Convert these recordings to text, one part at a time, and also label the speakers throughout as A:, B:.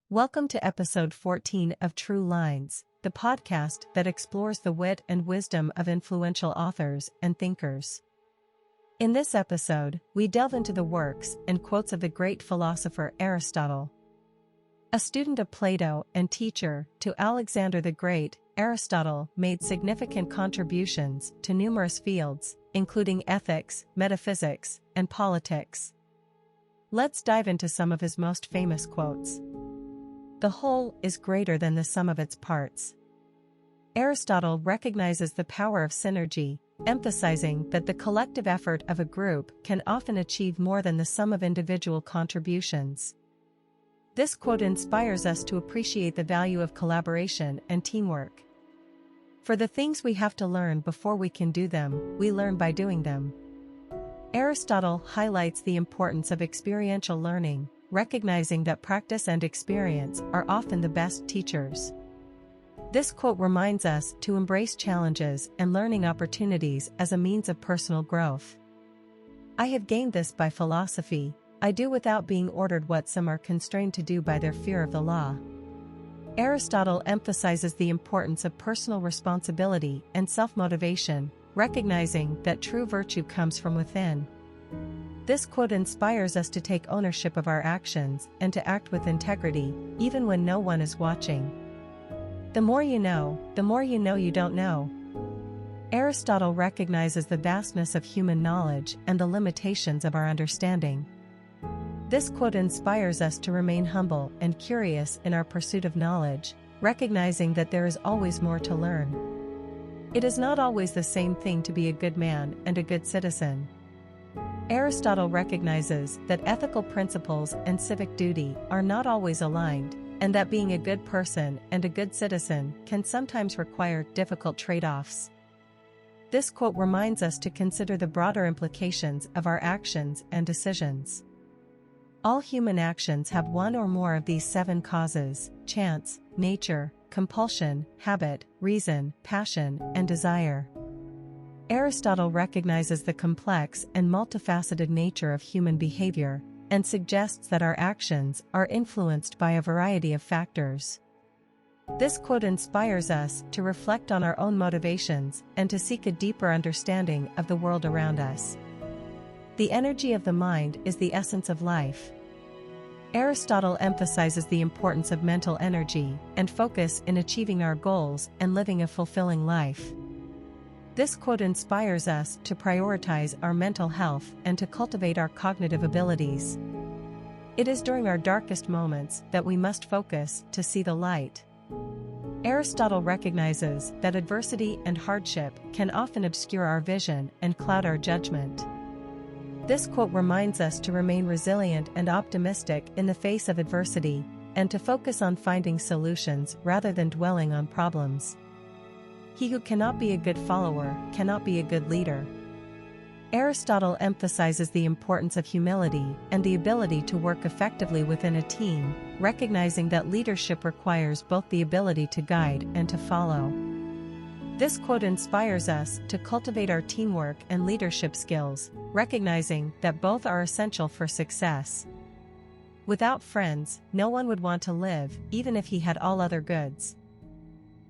A: Welcome to episode 14 of True Lines, the podcast that explores the wit and wisdom of influential authors and thinkers. In this episode, we delve into the works and quotes of the great philosopher Aristotle. A student of Plato and teacher to Alexander the Great, Aristotle made significant contributions to numerous fields, including ethics, metaphysics, and politics. Let's dive into some of his most famous quotes. The whole is greater than the sum of its parts. Aristotle recognizes the power of synergy, emphasizing that the collective effort of a group can often achieve more than the sum of individual contributions. This quote inspires us to appreciate the value of collaboration and teamwork. For the things we have to learn before we can do them, we learn by doing them. Aristotle highlights the importance of experiential learning, recognizing that practice and experience are often the best teachers. This quote reminds us to embrace challenges and learning opportunities as a means of personal growth. I have gained this by philosophy. I do without being ordered what some are constrained to do by their fear of the law. Aristotle emphasizes the importance of personal responsibility and self-motivation, recognizing that true virtue comes from within. This quote inspires us to take ownership of our actions and to act with integrity, even when no one is watching. The more you know you don't know. Aristotle recognizes the vastness of human knowledge and the limitations of our understanding. This quote inspires us to remain humble and curious in our pursuit of knowledge, recognizing that there is always more to learn. It is not always the same thing to be a good man and a good citizen. Aristotle recognizes that ethical principles and civic duty are not always aligned, and that being a good person and a good citizen can sometimes require difficult trade-offs. This quote reminds us to consider the broader implications of our actions and decisions. All human actions have one or more of these 7 causes: chance, nature, compulsion, habit, reason, passion, and desire. Aristotle recognizes the complex and multifaceted nature of human behavior, and suggests that our actions are influenced by a variety of factors. This quote inspires us to reflect on our own motivations and to seek a deeper understanding of the world around us. The energy of the mind is the essence of life. Aristotle emphasizes the importance of mental energy and focus in achieving our goals and living a fulfilling life. This quote inspires us to prioritize our mental health and to cultivate our cognitive abilities. It is during our darkest moments that we must focus to see the light. Aristotle recognizes that adversity and hardship can often obscure our vision and cloud our judgment. This quote reminds us to remain resilient and optimistic in the face of adversity, and to focus on finding solutions rather than dwelling on problems. He who cannot be a good follower cannot be a good leader. Aristotle emphasizes the importance of humility and the ability to work effectively within a team, recognizing that leadership requires both the ability to guide and to follow. This quote inspires us to cultivate our teamwork and leadership skills, recognizing that both are essential for success. Without friends, no one would want to live, even if he had all other goods.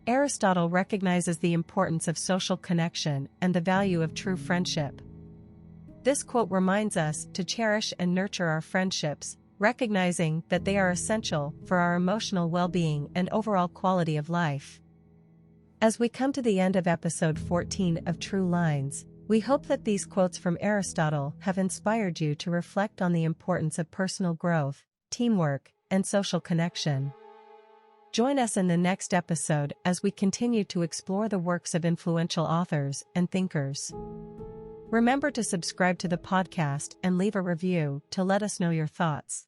A: Aristotle recognizes the importance of social connection and the value of true friendship. This quote reminds us to cherish and nurture our friendships, recognizing that they are essential for our emotional well-being and overall quality of life. As we come to the end of episode 14 of True Lines, we hope that these quotes from Aristotle have inspired you to reflect on the importance of personal growth, teamwork, and social connection. Join us in the next episode as we continue to explore the works of influential authors and thinkers. Remember to subscribe to the podcast and leave a review to let us know your thoughts.